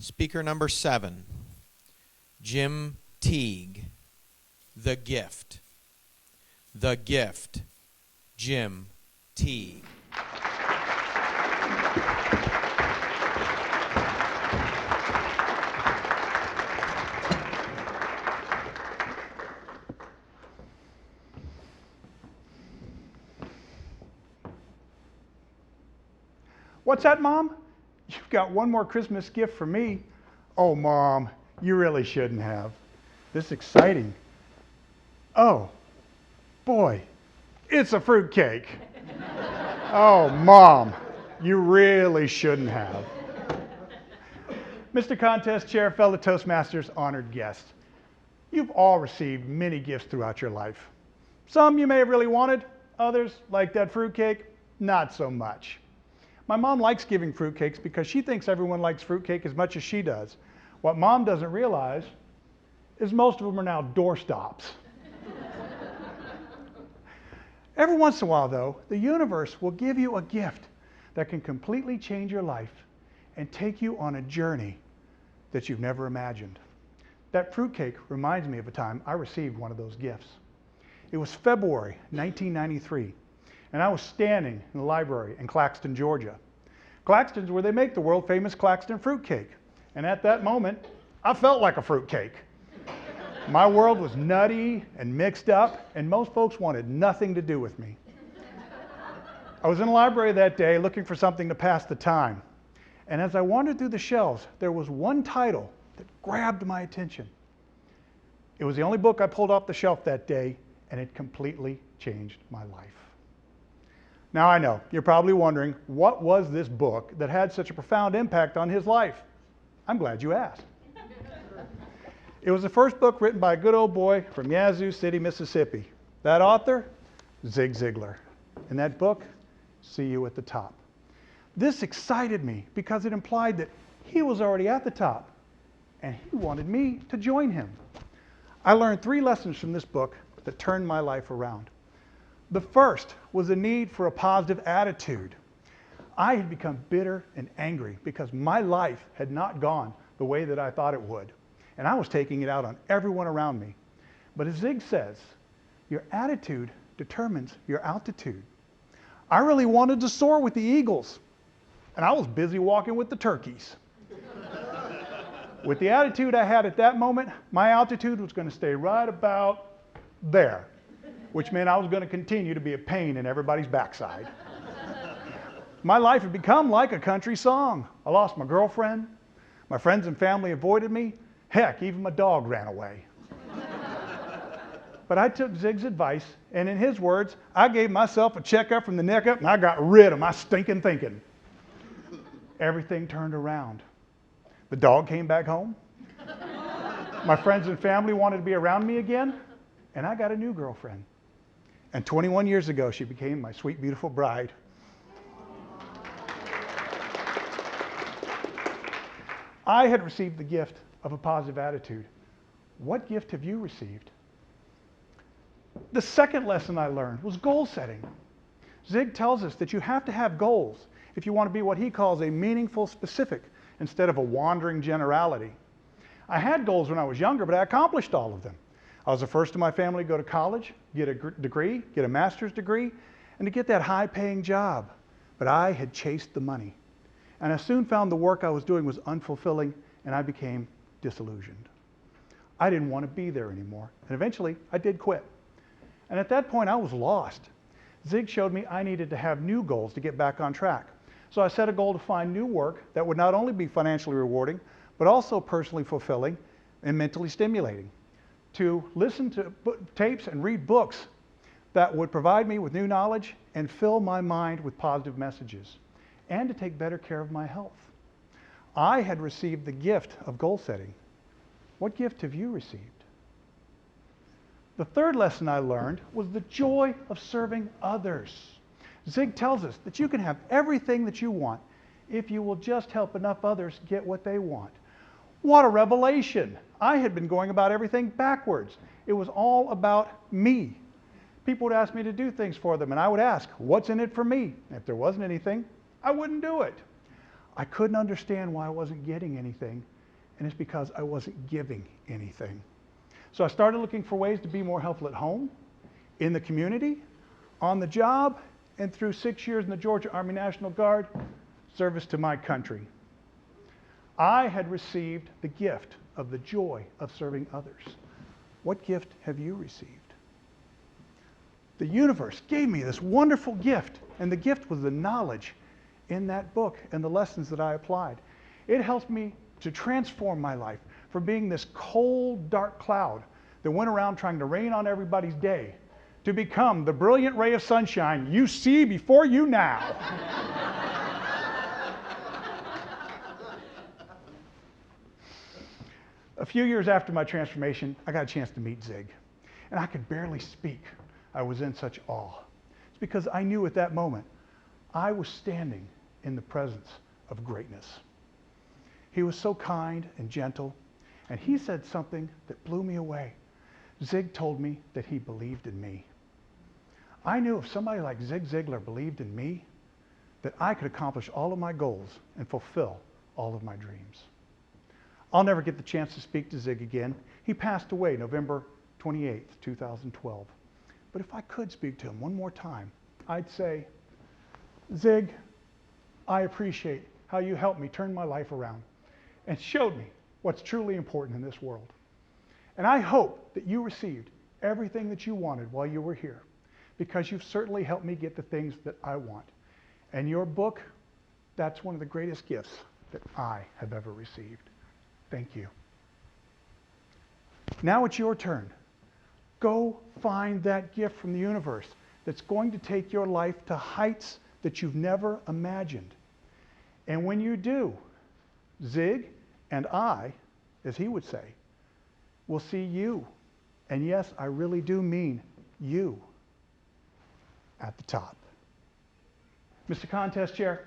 Speaker number 7, Jim Teague. The Gift. The Gift. Jim Teague. What's that, Mom? You've got one more Christmas gift for me. Oh, Mom, you really shouldn't have. This is exciting. Oh, boy, it's a fruitcake. Oh, Mom, you really shouldn't have. Mr. Contest Chair, fellow Toastmasters, honored guests, you've all received many gifts throughout your life. Some you may have really wanted, others, like that fruitcake, not so much. My mom likes giving fruitcakes because she thinks everyone likes fruitcake as much as she does. What Mom doesn't realize is most of them are now doorstops. Every once in a while, though, the universe will give you a gift that can completely change your life and take you on a journey that you've never imagined. That fruitcake reminds me of a time I received one of those gifts. It was February 1993, and I was standing in the library in Claxton, Georgia. Claxton's where they make the world famous Claxton fruitcake. And at that moment, I felt like a fruitcake. My world was nutty and mixed up, and most folks wanted nothing to do with me. I was in the library that day looking for something to pass the time. And as I wandered through the shelves, there was one title that grabbed my attention. It was the only book I pulled off the shelf that day, and it completely changed my life. Now I know, you're probably wondering, what was this book that had such a profound impact on his life? I'm glad you asked. It was the first book written by a good old boy from Yazoo City, Mississippi. That author, Zig Ziglar. And that book, See You at the Top. This excited me because it implied that he was already at the top, and he wanted me to join him. I learned 3 lessons from this book that turned my life around. The first was the need for a positive attitude. I had become bitter and angry because my life had not gone the way that I thought it would. And I was taking it out on everyone around me. But as Zig says, your attitude determines your altitude. I really wanted to soar with the eagles, and I was busy walking with the turkeys. With the attitude I had at that moment, my altitude was going to stay right about there, which meant I was going to continue to be a pain in everybody's backside. My life had become like a country song. I lost my girlfriend. My friends and family avoided me. Heck, even my dog ran away. But I took Zig's advice, and in his words, I gave myself a checkup from the neck up, and I got rid of my stinking thinking. Everything turned around. The dog came back home. My friends and family wanted to be around me again, and I got a new girlfriend. And 21 years ago, she became my sweet, beautiful bride. I had received the gift of a positive attitude. What gift have you received? The second lesson I learned was goal setting. Zig tells us that you have to have goals if you want to be what he calls a meaningful specific instead of a wandering generality. I had goals when I was younger, but I accomplished all of them. I was the first in my family to go to college, get a degree, get a master's degree, and to get that high-paying job. But I had chased the money. And I soon found the work I was doing was unfulfilling, and I became disillusioned. I didn't want to be there anymore, and eventually I did quit. And at that point I was lost. Zig showed me I needed to have new goals to get back on track. So I set a goal to find new work that would not only be financially rewarding, but also personally fulfilling and mentally stimulating. To listen to tapes and read books that would provide me with new knowledge and fill my mind with positive messages, and to take better care of my health. I had received the gift of goal setting. What gift have you received? The third lesson I learned was the joy of serving others. Zig tells us that you can have everything that you want if you will just help enough others get what they want. What a revelation! I had been going about everything backwards. It was all about me. People would ask me to do things for them, and I would ask, what's in it for me? If there wasn't anything, I wouldn't do it. I couldn't understand why I wasn't getting anything, and it's because I wasn't giving anything. So I started looking for ways to be more helpful at home, in the community, on the job, and through 6 years in the Georgia Army National Guard, service to my country. I had received the gift of the joy of serving others. What gift have you received? The universe gave me this wonderful gift, and the gift was the knowledge in that book and the lessons that I applied. It helped me to transform my life from being this cold, dark cloud that went around trying to rain on everybody's day to become the brilliant ray of sunshine you see before you now. A few years after my transformation, I got a chance to meet Zig, and I could barely speak. I was in such awe. It's because I knew at that moment I was standing in the presence of greatness. He was so kind and gentle, and he said something that blew me away. Zig told me that he believed in me. I knew if somebody like Zig Ziglar believed in me, that I could accomplish all of my goals and fulfill all of my dreams. I'll never get the chance to speak to Zig again. He passed away November 28th, 2012. But if I could speak to him one more time, I'd say, Zig, I appreciate how you helped me turn my life around and showed me what's truly important in this world. And I hope that you received everything that you wanted while you were here, because you've certainly helped me get the things that I want. And your book, that's one of the greatest gifts that I have ever received. Thank you. Now it's your turn. Go find that gift from the universe that's going to take your life to heights that you've never imagined. And when you do, Zig and I, as he would say, will see you. And yes, I really do mean you at the top. Mr. Contest Chair.